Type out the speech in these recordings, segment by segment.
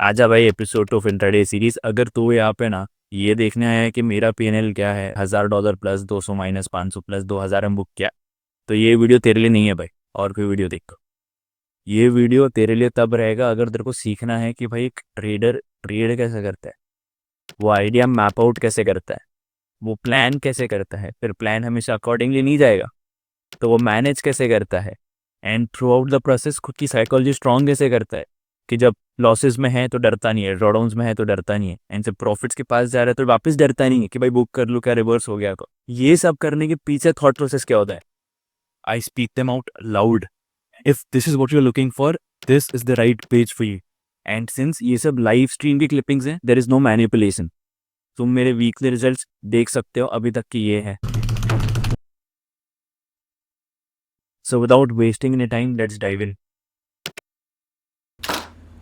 आजा भाई episode of intraday series. अगर तू यहाँ पे ना ये देखने आया है कि मेरा पीएनएल क्या है, $1000 प्लस 200 माइनस 500 प्लस 2000 हम बुक किया, तो ये वीडियो तेरे लिए नहीं है भाई। और कोई वीडियो देख। ये वीडियो तेरे लिए तब रहेगा अगर तेरे को सीखना है कि भाई एक ट्रेडर ट्रेड कैसे करता है, वो आइडिया मैप आउट कैसे करता है, वो प्लान कैसे करता है, फिर प्लान हमेशा अकॉर्डिंगली नहीं जाएगा तो वो मैनेज कैसे करता है, and through out the process खुद की साइकोलॉजी स्ट्रांग कैसे करता है कि जब लॉसेस में है तो डरता नहीं है, ड्रॉडाउन्स में है तो डरता नहीं है, एंड जब प्रॉफिट्स के पास जा रहा है तो वापस डरता नहीं है कि भाई बुक कर लूँ क्या रिवर्स हो गया। तो ये सब करने के पीछे थॉट प्रोसेस क्या होता है, I speak them out loud. If this is what you are looking for, this is the right page for you. And since ये सब लाइव स्ट्रीम की क्लिपिंग्स हैं, देर इज नो मैनिपुलेशन। तुम मेरे weekly results देख सकते हो अभी तक की ये है। So without wasting any time, let's dive in.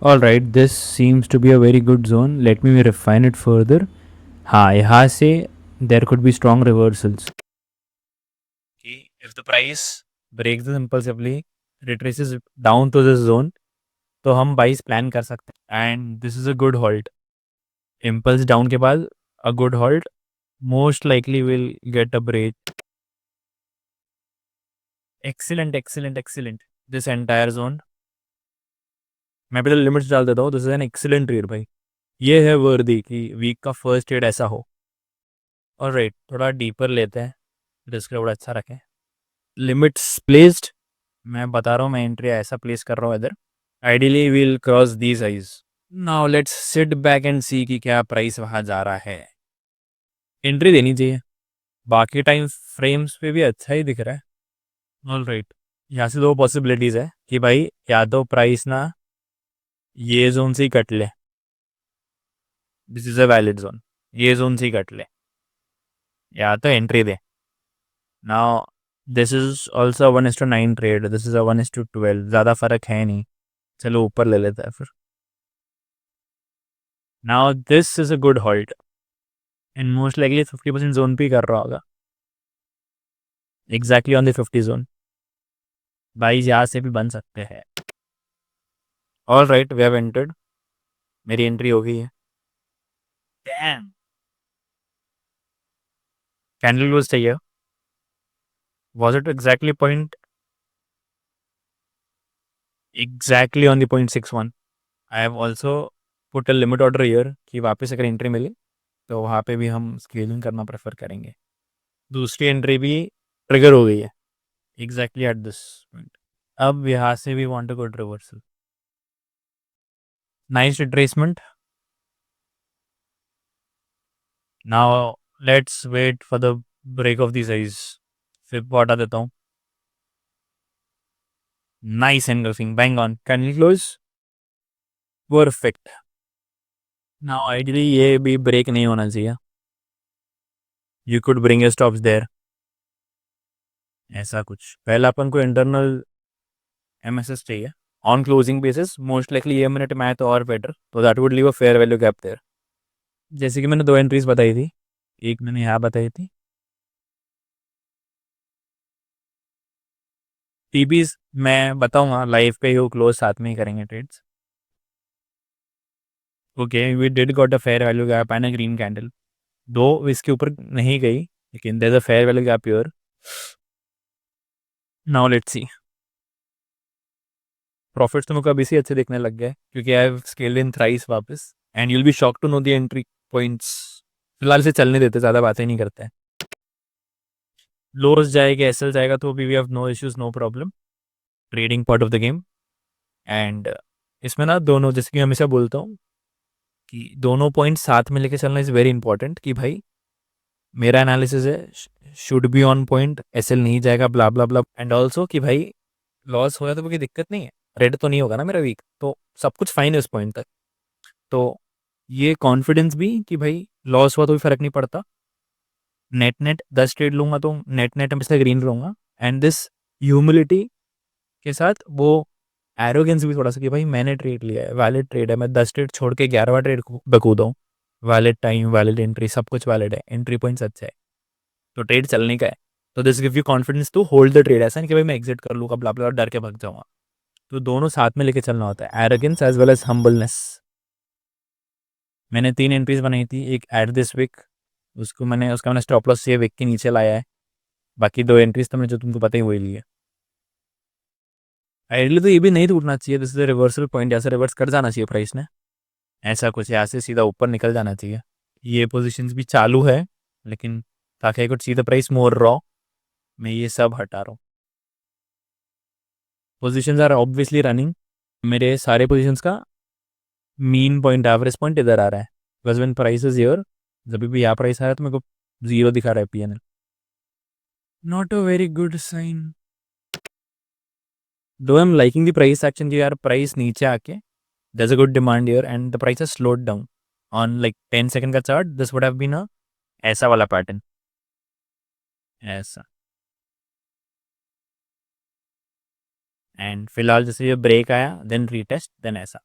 Alright, this seems to be a very good zone. Let me refine it further. हाँ, यहाँ से there could be strong reversals. If the price breaks this impulsively, retraces down to this zone, तो हम बाइस plan कर सकते हैं and this is a good halt. Impulse down के बाद a good halt most likely will get a break. Excellent excellent excellent this entire zone. मैं पहले लिमिट्स डाल देता हूँ। This is an excellent trade भाई। ये है वर्दी कि वीक का फर्स्ट ट्रेड ऐसा हो। और राइट, थोड़ा डीपर लेते हैं, रिस्क थोड़ा अच्छा रखें। लिमिट्स प्लेस्ड, मैं बता रहा हूँ मैं एंट्री ऐसा प्लेस कर रहा हूँ इधर। Ideally will cross these eyes. Now let's sit back and see कि क्या प्राइस वहाँ जा रहा है। एंट्री देनी चाहिए, बाकी टाइम फ्रेम्स पे भी अच्छा ही दिख रहा है। ऑल राइट, यहाँ से दो पॉसिबिलिटीज़ है कि भाई या तो प्राइस ना ये जोन से ही कट ले, this is a valid zone, ये जोन से ही कट ले, या तो entry they. Now this is also 1:9 trade, this is अ 1:12, ज़्यादा फर्क है नहीं, चलो ऊपर ले लेता है फिर। Now this is a good halt and most likely 50% zone पे ही कर रहा होगा, एग्जैक्टली ऑन द 50 जोन। भाई यहाँ से भी बन सकते हैं। All right, we have entered, मेरी एंट्री हो गई है। डैम, कैंडल क्लोज चाहिए। Was it exactly point exactly on the 0.61? I have also put a limit order here कि वापस अगर एंट्री मिली तो वहाँ पे भी हम स्केलिंग करना प्रेफर करेंगे। दूसरी एंट्री भी ट्रिगर हो गई है एग्जैक्टली एट दिस पॉइंट। अब यहाँ से भी want to go reversal. Nice retracement. Now let's wait for the break of the size. फिर हटा देता हूँ। Nice engulfing, bang on, candle close, perfect. Now ideally ये भी ब्रेक नहीं होना चाहिए, you could bring your stops there. ऐसा कुछ पहले अपन को इंटरनल एमएसएस चाहिए on closing basis, most likely ये मिनट में आए तो और बेटर, तो that would leave a fair value gap there. जैसे कि मैंने दो एंट्रीज बताई थी, एक मैंने यहाँ बताई थी। टीपीज मैं बताऊंगा लाइव पे ही, वो क्लोज साथ में ही करेंगे trades. Okay, we did got a fair value gap and a green candle, though इसके ऊपर नहीं गई लेकिन there is a fair value gap here. Now let's see. Profits तो मुझे अभी से अच्छे दिखने लग गए क्योंकि I have scaled in thrice वापस, and you will be shock to know the entry points. फिलहाल से चलने देते, ज़्यादा बातें नहीं करते हैं। लोअर्स जाएगा, एसएल जाएगा तो भी we have no issues, no problem, trading part of the game. And इसमें ना दोनों, जैसे कि हमेशा बोलता हूँ कि दोनों पॉइंट साथ में लेके चलना इज़ वेरी इंपॉर्टेंट। कि भाई मेरा एनालिसिस है should be on point, SL नहीं जाएगा, ब्ला ब्ला ब्ला, एंड ऑल्सो कि भाई लॉस होया तो कोई दिक्कत नहीं है, रेड तो नहीं होगा ना मेरा वीक, तो सब कुछ फाइन है उस पॉइंट तक। तो ये कॉन्फिडेंस भी कि भाई लॉस हुआ तो भी फर्क नहीं पड़ता, नेट नेट 10 ट्रेड लूंगा तो नेट नेट हमेशा ग्रीन रहूंगा। एंड दिस ह्यूमिलिटी के साथ वो एरोगेंस भी थोड़ा सा कि भाई मैंने ट्रेड लिया है, वैलिड ट्रेड है, मैं 10 ट्रेड छोड़ के 11वां ट्रेड बकूदा हूँ, वैलिड टाइम, वैलिड एंट्री, सब कुछ वैलिड है, एंट्री पॉइंट्स अच्छा है, तो ट्रेड चलने का है। तो this give you confidence to hold the trade, ऐसा नहीं कि भाई मैं एग्जिट कर लूँगा ब्ला ब्ला डर के भाग जाऊंगा। तो दोनों साथ में लेके चलना होता है, arrogance as well as humbleness. मैंने 3 एंट्रीज बनाई थी, एक एट दिस विक, उसका मैंने स्टॉप लॉस से विक के नीचे लाया है, बाकी 2 एंट्रीज तो मैंने जो तुमको पता ही वही ली है। आइडियली तो ये भी नहीं टूटना चाहिए, दिस इज रिवर्सल पॉइंट, ऐसे रिवर्स कर जाना चाहिए प्राइस ने, ऐसा कुछ यहाँ से सीधा ऊपर निकल जाना चाहिए। ये पोजीशंस भी चालू है, लेकिन ताकि I could see the price more raw, मैं ये सब हटा रहा हूँ। पोजीशंस आर ऑब्वियसली रनिंग, मेरे सारे पोजीशंस का मीन पॉइंट एवरेज पॉइंट इधर आ रहा है, because when price is here, जब भी यहाँ प्राइस आया तो मेरे को जीरो दिखा रहा है PnL, not a very good sign. Though I am liking the price action की, यार प्राइस नीचे आके there's a good demand here and the price has slowed down on like 10 second का chart, this would have been a ऐसा वाला pattern, ऐसा, and फिलहाल जैसे ये ब्रेक आया देन रीटेस्ट देन ऐसा,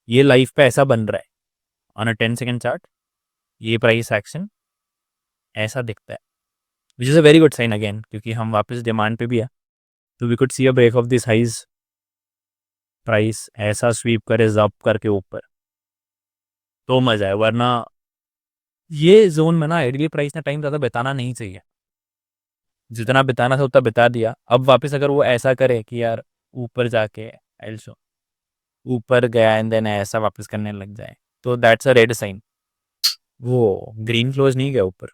ये लाइफ पे ऐसा बन रहा है ऑन अ 10 सेकंड चार्ट, ये प्राइस एक्शन ऐसा दिखता है, which is a very good sign again, क्योंकि हम वापस डिमांड पे भी है, तो we could see a break of this highs, price ऐसा स्वीप करे जब करके ऊपर तो मजा है, वरना ये जोन में ना आइडियली प्राइस ने टाइम ज़्यादा बिताना नहीं चाहिए, जितना बिताना था उतना बिता दिया, अब वापस अगर वो ऐसा करे कि यार ऊपर जाके आई शो ऊपर गया एंड देन ऐसा वापस करने लग जाए, तो दैट्स अ रेड साइन, वो ग्रीन क्लोज नहीं गया ऊपर।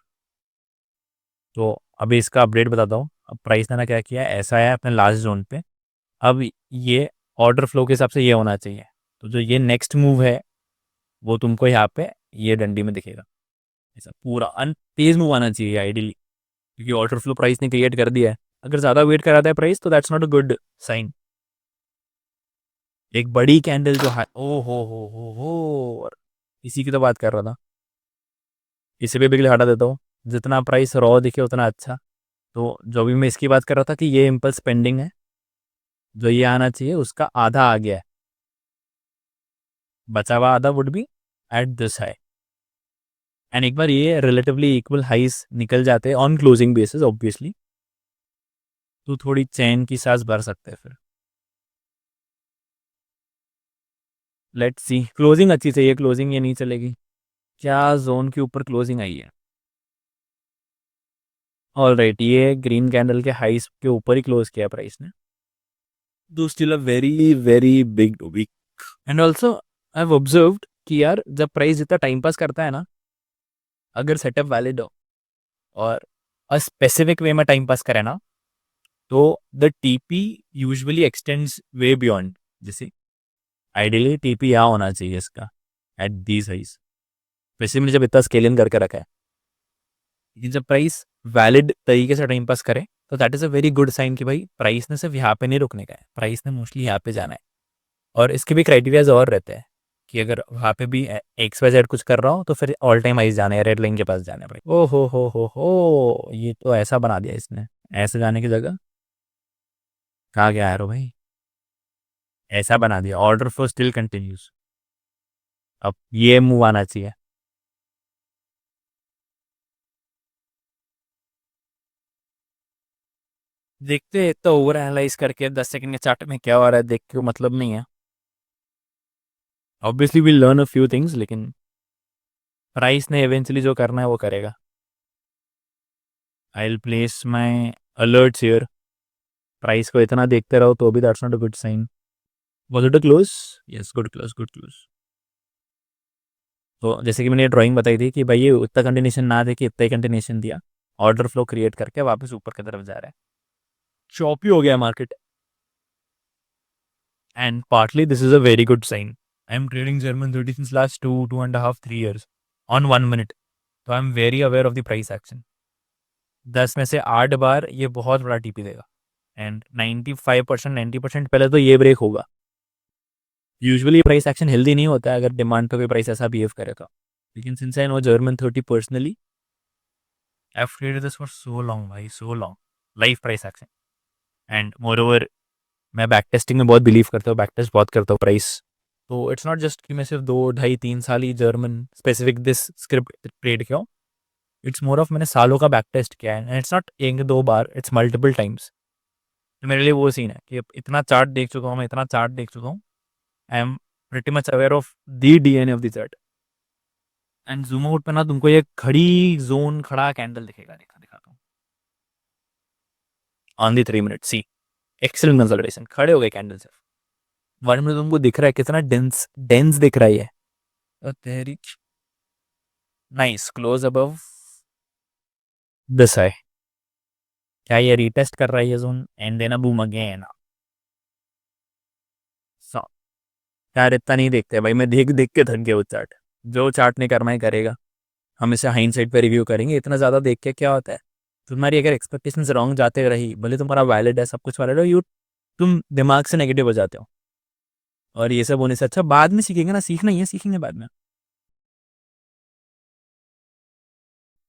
तो अभी इसका अपडेट बताता हूँ, अब प्राइस ने ना क्या किया, ऐसा है अपने लास्ट जोन पे, अब ये ऑर्डर फ्लो के हिसाब से ये होना चाहिए, तो जो ये नेक्स्ट मूव है वो तुमको यहाँ पे ये डंडी में दिखेगा, ऐसा पूरा तेज मूव आना चाहिए आइडियली, क्योंकि ऑर्डर फ्लो प्राइस ने क्रिएट कर दिया है, अगर ज़्यादा वेट कराता है प्राइस तो that's not a good sign. एक बड़ी कैंडल जो ओ हो, इसी की तो बात कर रहा था, इसे भी बिगल हटा देता हूँ, जितना प्राइस रॉ दिखे उतना अच्छा, तो जो भी मैं इसकी बात कर रहा था कि ये इम्पल्स पेंडिंग है, जो ये आना चाहिए उसका आधा आ गया है, बचा हुआ आधा would be at this high, and एक बार ये रिलेटिवली इक्वल हाइस निकल जाते हैं ऑन क्लोजिंग बेसिस ऑब्वियसली, तो थोड़ी चैन की सांस भर सकते हैं फिर। लेट्स सी, क्लोजिंग अच्छी चाहिए, क्लोजिंग ये नहीं चलेगी, क्या जोन के ऊपर क्लोजिंग आई है, ऑल राइट, ये ग्रीन कैंडल के हाइस के ऊपर ही क्लोज किया प्राइस ने, though still a very very big wick, and also I have observed कि यार जब प्राइस जितना टाइम पास करता है ना, अगर सेटअप वैलिड हो और अ स्पेसिफिक वे में टाइम पास करे ना, तो the TP usually x tends way beyond, जैसे आइडियली टीपी यहाँ होना चाहिए इसका एट दीज हाइस, वैसे मैंने जब इतना स्केलिंग करके रखा है, लेकिन जब प्राइस वैलिड तरीके से टाइम पास करे तो that is a very good sign कि भाई प्राइस ने सिर्फ यहाँ पे नहीं रुकने का है, प्राइस ने मोस्टली यहाँ पे जाना है, और इसके भी क्राइटेरियाज और रहते हैं कि अगर वहाँ पे भी एक्स वाई जेड कुछ कर रहा हो तो फिर ऑल टाइम हाइस जाना है, रेड लाइन के पास जाना है भाई, ओ हो, ये तो ऐसा बना दिया इसने, ऐसे जाने की जगह कहाँ गया यारो भाई, ऐसा बना दिया, ऑर्डर फ्लो स्टिल कंटिन्यूज, अब ये मूव आना चाहिए, देखते हैं तो ओवर एनालाइज करके 10 सेकंड के चार्ट में क्या हो रहा है देख के मतलब नहीं है, obviously will learn a few things, लेकिन प्राइस ने इवेंचुअली जो करना है वो करेगा। I will place my alerts here, price को इतना देखते रहो तो भी that's not a good sign, was it a close, yes good close good close. तो जैसे कि मैंने ये ड्राइंग बताई थी कि भाई ये इतना कंटिन्यूशन ना दे कि इतना ही कंटिन्यूशन दिया, ऑर्डर फ्लो क्रिएट करके वापस ऊपर की तरफ जा रहा है, चॉपी हो गया market, and partly this is a very good sign, I am trading German 30 since last 2.5 3 years on 1 minute, तो I am very aware of the price action, 10 में से 8 बार ये बहुत बड़ा टीपी देगा, एंड 95% 90% पहले तो ये ब्रेक होगा, यूजुअली प्राइस एक्शन हेल्दी नहीं होता है अगर डिमांड पे कोई प्राइस ऐसा बिहेव करेगा, लेकिन since I know German 30 personally, I have traded this for so long भाई, so long, life price action, and moreover मैं बैक टेस्टिंग में बहुत बिलीव करता हूँ, बैक टेस्ट बहुत करता हूँ प्राइस, तो इट्स नॉट जस्ट कि मैं सिर्फ 2 ढाई 3 साल ही German specific this script trade किया हूँ, इट्स मोर ऑफ मैंने सालों का बैक टेस्ट किया है, एंड इट्स नॉट एक दो बार, इट्स मल्टीपल टाइम्स, तो मेरे लिए वो सीन है कि इतना चार्ट देख चुका हूँ मैं, इतना चार्ट देख चुका हूँ, I am pretty much aware of the DNA of the chart, and zoom out पे ना तुमको ये खड़ी जोन खड़ा कैंडल दिखेगा, दिखाता हूँ on the 3 minute. See excellent consolidation, खड़े हो गए कैंडल से। 1 मिनट तुमको दिख रहा है कितना डेंस डेंस दिख रहा है तेरी। नाइस, क्लोज अबव दिस है। क्या ये रीटेस्ट कर रहा है ये zone and then a boom again. So यार इतना नहीं देखते भाई, मैं देख देख के थक गया वो चार्ट। जो चार्ट ने करना है करेगा, हम इसे हाइंडसाइट पे रिव्यू करेंगे। इतना ज़्यादा देख के क्या होता है, तुम्हारी अगर एक्सपेक्टेशंस रॉन्ग जाते रही, भले तुम्हारा वैलिड है, सब कुछ वैलिड हो, तुम दिमाग से नेगेटिव हो जाते हो। और ये सब होने से अच्छा बाद में सीखेंगे ना, सीखना ही है, सीखेंगे बाद में।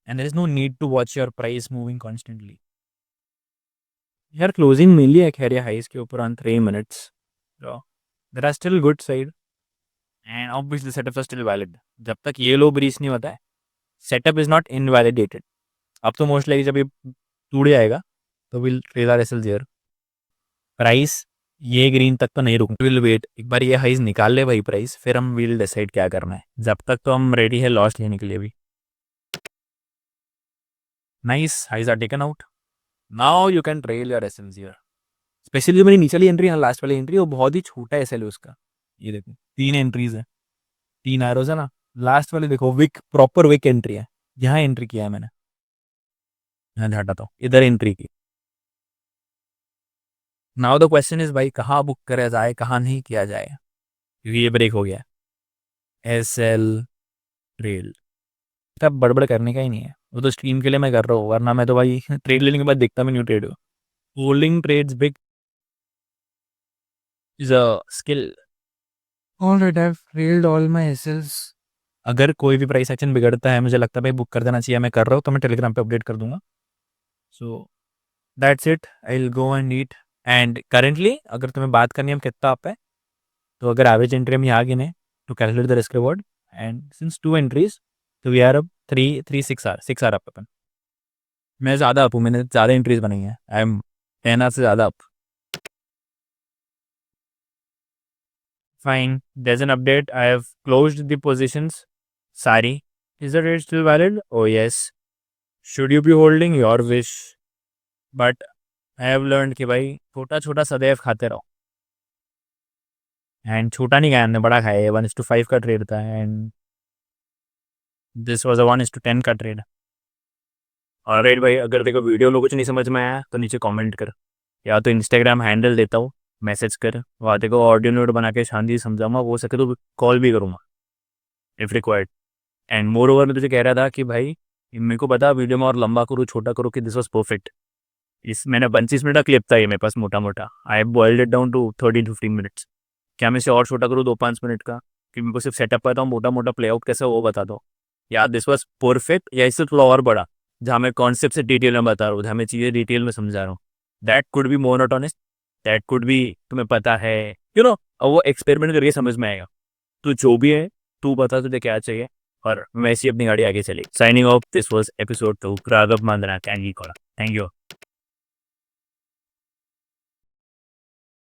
And there is no need to watch your price moving constantly. यार क्लोजिंग मिली है खैर हाइस के ऊपर on 3 minutes, there are still good side and obviously setups are still valid. जब तक ये लो ब्रीच नहीं होता है, सेटअप इज नॉट इनवैलिडेटेड। अब तो मोस्ट लाइक जब ये टूट जाएगा तो will trail our SL zero. Price ये ग्रीन तक तो नहीं रुक, विल वेट, एक बार ये हाइज निकाल ले भाई प्राइस, फिर हम विल डिसाइड क्या करना है। जब तक तो हम रेडी है लॉस लेने के लिए भी। Nice, highs are taken out, now you can trail your SL zero. Specially जो मेरी नीचे वाली एंट्री है, लास्ट वाली एंट्री, वो बहुत ही छोटा एसएल है उसका। ये देखो 3 एंट्रीज है, 3 एरोज है ना। लास्ट वाले देखो विक, प्रॉपर विक एंट्री है, यहाँ एंट्री किया है मैंने। यहाँ हटाता हूँ, इधर एंट्री की। नाउ द क्वेश्चन इज भाई कहाँ बुक करा जाए, कहाँ नहीं किया जाए, क्योंकि ये ब्रेक हो गया। एस एल ट्रेल तब बड़बड़ करने का ही नहीं है, वो तो स्ट्रीम के लिए मैं कर रहा हूँ, वरना मैं तो भाई ट्रेड लेने के बाद देखता भी नहीं ट्रेड हो। Holding trades big is a skill. Alright, I have trailed all my SLs. अगर कोई भी प्राइस एक्शन बिगड़ता है, मुझे लगता है भाई बुक कर देना चाहिए, मैं कर रहा हूँ, तो मैं टेलीग्राम पे अपडेट कर दूंगा। So that's it, I will go and eat. And currently अगर तुम्हें बात करनी है कितना आप है, तो अगर एवरेज एंट्री हम यहाँ गिने to calculate the risk reward, and since 2 entries तो वी आर अब 6 आर अप अपन। मैं ज़्यादा अप हूँ, मैंने ज़्यादा एंट्रीज बनाई है, आई एम 10 आर से ज़्यादा up. Fine, there's an update, I have closed the positions सारी। is the rate still valid? Oh yes. should you be holding? your wish, but I have learned कि भाई छोटा छोटा सदैव खाते रहो। एंड छोटा नहीं खाया हमने, बड़ा खाया है। 1:5 का ट्रेड था एंड दिस वॉज अ 1:10 का ट्रेड। और रेट भाई अगर देखो वीडियो में कुछ नहीं समझ में आया तो नीचे कमेंट कर, या तो इंस्टाग्राम हैंडल देता हूँ, मैसेज कर, वहाँ देखो ऑडियो नोट बना के शांति से समझाऊंगा, हो सके तो कॉल भी करूँगा if required. And moreover मैं तुझे कह रहा था कि भाई मेरे को पता वीडियो में और लंबा करूँ छोटा करूँ कि दिस वॉज परफेक्ट। इस मैंने 25 मिनट का क्लिप था ये मेरे पास मोटा मोटा, I boiled it down to 13-15 minutes. क्या मैं इसे और छोटा करूँ 2-5 मिनट का, कि मेरे को सिर्फ सेटअप करता हूँ, मोटा मोटा प्ले आउट कैसे वो बता दो। या दिस वॉज परफेक्ट, या इससे थोड़ा और बड़ा, जहाँ मैं कॉन्सेप्ट से डिटेल में बता रहा हूँ, जहाँ मैं चीज़ें डिटेल में समझा रहा हूँ। That could be monotonic, that could be तुम्हें पता है और वो एक्सपेरिमेंट करके समझ में आएगा। तो जो भी है तू बता तुझे क्या चाहिए, और वैसे ही अपनी गाड़ी आगे चली। Signing off, this was episode 2 Raghav मांद्रा कैंगी कोड़ा। Thank you.